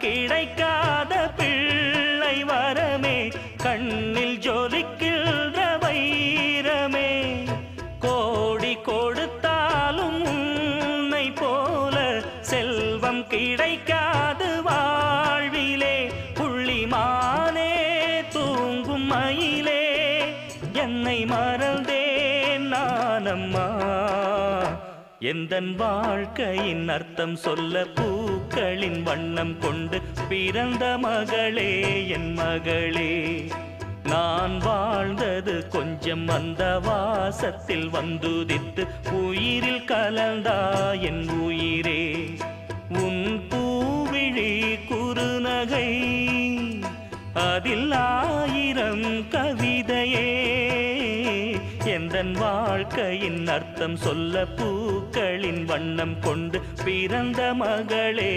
கிடைக்காத பிள்ளை வரமே, கண்ணில் ஜொலிக்கின்ற வைரமே. கோடி கொடுத்தாலும் உன்னை போல செல்வம் கிடைக்காது வாழ்விலே. புள்ளிமானே தூங்கும் மயிலே, என்னை மறந்தேன் நானம்மா. எந்தன் வாழ்க்கையின் அர்த்தம் சொல்ல பூக்களின் வண்ணம் கொண்டு பிறந்த மகளே என் மகளே. நான் வாழ்ந்தது கொஞ்சம் அந்த வாசத்தில் வந்துதித்து உயிரில் கலந்தா என் உயிரே. உன் பூவிழி குறுநகை அதில் 1000 கவிதையே. எந்தன் வாழ்க்கையின் அர்த்தம் சொல்ல பூக்களின் வண்ணம் கொண்டு பிறந்த மகளே.